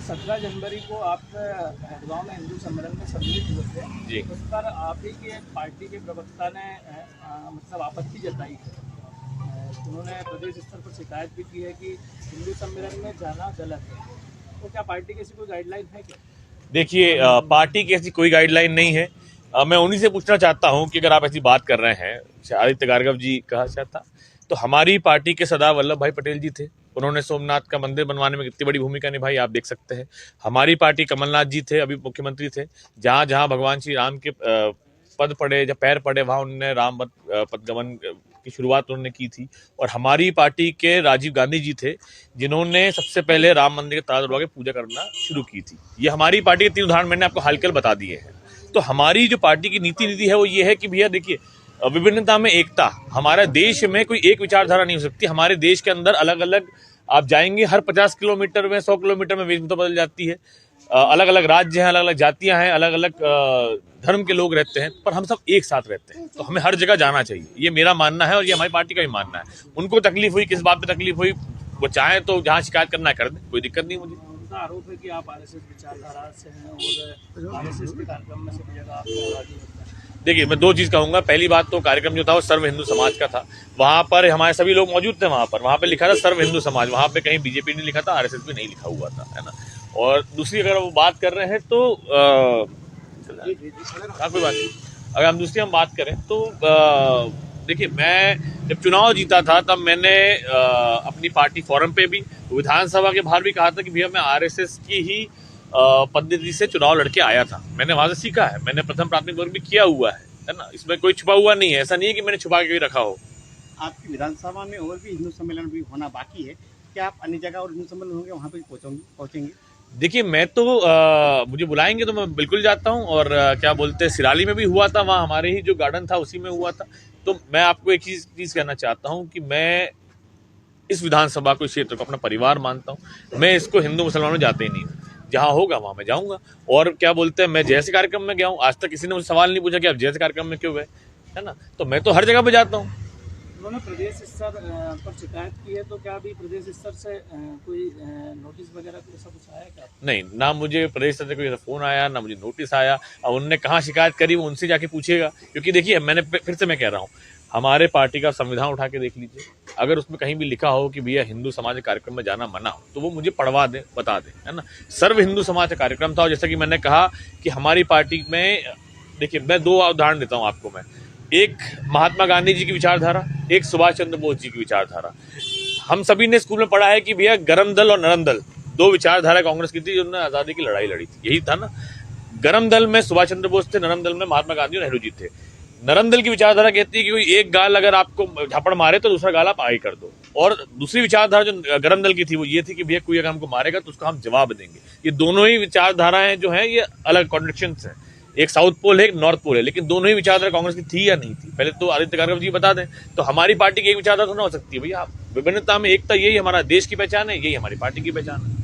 17 जनवरी को आप हरगांव में हिंदू सम्मेलन में सम्मिलित हुए थे जी। उस पर आप ही के पार्टी के प्रवक्ता ने मतलब आपत्ति जताई है। उन्होंने प्रदेश स्तर पर शिकायत भी की है कि हिंदू सम्मेलन में जाना गलत है। तो क्या पार्टी की ऐसी कोई गाइडलाइन है क्या? देखिए, पार्टी की ऐसी कोई गाइडलाइन नहीं है। मैं उन्हीं से पूछना चाहता हूं कि अगर आप ऐसी बात कर रहे हैं, आदित्य भार्गव जी कहा चाहता, तो हमारी पार्टी के सरदार वल्लभ भाई पटेल जी थे, उन्होंने सोमनाथ का मंदिर बनवाने में कितनी बड़ी भूमिका निभाई, आप देख सकते हैं। हमारी पार्टी कमलनाथ जी थे, अभी मुख्यमंत्री थे, जहां जहां भगवान श्री राम के पद पड़े, जब पैर पड़े, वहां उन्होंने राम पदगमन की शुरुआत उन्होंने की थी। और हमारी पार्टी के राजीव गांधी जी थे, जिन्होंने सबसे पहले राम मंदिर के ताला तोड़वा के पूजा करना शुरू की थी। ये हमारी पार्टी के 3 उदाहरण मैंने आपको हाल बता दिए हैं। तो हमारी जो पार्टी की नीति है वो ये है कि भैया देखिए, विभिन्नता में एकता। हमारे देश में कोई एक विचारधारा नहीं हो सकती। हमारे देश के अंदर अलग अलग आप जाएंगे, हर 50 किलोमीटर में, 100 किलोमीटर में वेशभूषा बदल जाती है। अलग अलग राज्य हैं, अलग अलग जातियां हैं, अलग अलग धर्म के लोग रहते हैं, पर हम सब एक साथ रहते हैं। तो हमें हर जगह जाना चाहिए, ये मेरा मानना है और ये हमारी पार्टी का भी मानना है। उनको तकलीफ हुई, किस बात पे तकलीफ हुई, वो चाहे तो जहाँ शिकायत करना है कर दे, कोई दिक्कत नहीं मुझे। उनका आरोप है कि आप आरएसएस विचारधारा से हैं और आरएसएस के कार्यक्रम में सभी जगह आप सहभागी होते हैं। देखिए, मैं 2 चीज़ कहूंगा। पहली बात तो कार्यक्रम जो था वो सर्व हिंदू समाज का था। वहां पर हमारे सभी लोग मौजूद थे। वहां पर लिखा था सर्व हिंदू समाज, वहां पे कहीं बीजेपी नहीं लिखा था, आरएसएस भी नहीं लिखा हुआ था, है ना। और दूसरी, अगर वो बात कर रहे हैं तो हाँ, कोई बात नहीं। अगर हम दूसरी बात करें तो देखिए, मैं जब चुनाव जीता था तब मैंने अपनी पार्टी फोरम पे भी, विधानसभा के बाहर भी कहा था कि भैया मैं आरएसएस की ही पद्धति से चुनाव लड़के आया था। मैंने वहां से सीखा है, मैंने प्रथम प्राथमिक वर्ग भी किया हुआ है ना। इसमें कोई छुपा हुआ नहीं है, ऐसा नहीं है कि मैंने छुपा के रखा हो। आपकी विधानसभा में और भी हिंदू सम्मेलन भी होना बाकी है, क्या आप अन्य जगह और हिंदू सम्मेलन होंगे वहाँ पे पहुँचेंगे? देखिए, मैं तो मुझे बुलाएंगे तो मैं बिल्कुल जाता हूँ। और क्या बोलते हैं, सिराली में भी हुआ था, वहाँ हमारे ही जो गार्डन था उसी में हुआ था। तो मैं आपको एक चीज़ कहना चाहता हूँ कि मैं इस विधानसभा को, इस क्षेत्र को अपना परिवार मानता हूँ। मैं इसको हिंदू मुसलमानों में जाते ही नहीं हूँ। जहाँ होगा वहाँ मैं जाऊँगा। और क्या बोलते हैं, मैं जैसे कार्यक्रम में गया हूँ, आज तक किसी ने मुझे सवाल नहीं पूछा कि आप जैसे कार्यक्रम में क्यों गए, है ना। तो मैं तो हर जगह पे जाता हूँ। उन्होंने प्रदेश स्तर पर शिकायत की है, तो क्या अभी प्रदेश स्तर से कोई नोटिस वगैरह ऐसा कुछ आया क्या? नहीं, ना मुझे प्रदेश स्तर से कोई फोन आया, ना मुझे नोटिस आया। अब उन्होंने कहाँ शिकायत करी वो उनसे जाके पूछेगा। क्योंकि देखिए, मैंने फिर से मैं कह रहा हूँ, हमारे पार्टी का संविधान उठा के देख लीजिए। अगर उसमें कहीं भी लिखा हो कि भैया हिंदू समाज के कार्यक्रम में जाना मना हो, तो वो मुझे पढ़वा दे, बता दे, है ना। सर्व हिंदू समाज का कार्यक्रम था। और जैसा कि मैंने कहा कि हमारी पार्टी में, देखिए, मैं 2 उदाहरण देता हूँ आपको मैं। एक महात्मा गांधी जी की विचारधारा, एक सुभाष चंद्र बोस जी की विचारधारा। हम सभी ने स्कूल में पढ़ा है कि भैया गरम दल और नरम दल, 2 विचारधारा कांग्रेस की थी, जिन्होंने आज़ादी की लड़ाई लड़ी थी। यही था ना। गरम दल में सुभाष चंद्र बोस थे, नरम दल में महात्मा गांधी और नेहरू जी थे। नरम दल की विचारधारा कहती है कि कोई एक गाल अगर आपको झापड़ मारे तो दूसरा गाल आप आगे कर दो। और दूसरी विचारधारा जो गरम दल की थी वो ये थी कि भैया कोई अगर हमको मारेगा तो उसको हम जवाब देंगे। ये दोनों ही विचारधाराएं जो हैं ये अलग कॉन्ट्रडिक्शंस हैं। एक साउथ पोल है, एक नॉर्थ पोल है, लेकिन दोनों ही विचारधारा कांग्रेस की थी या नहीं थी, पहले तो आदित्य भार्गव जी बता दें। तो हमारी पार्टी की एक विचारधारा तो ना हो सकती है भैया। विभिन्नता में एकता, यही हमारा देश की पहचान है, यही हमारी पार्टी की पहचान है।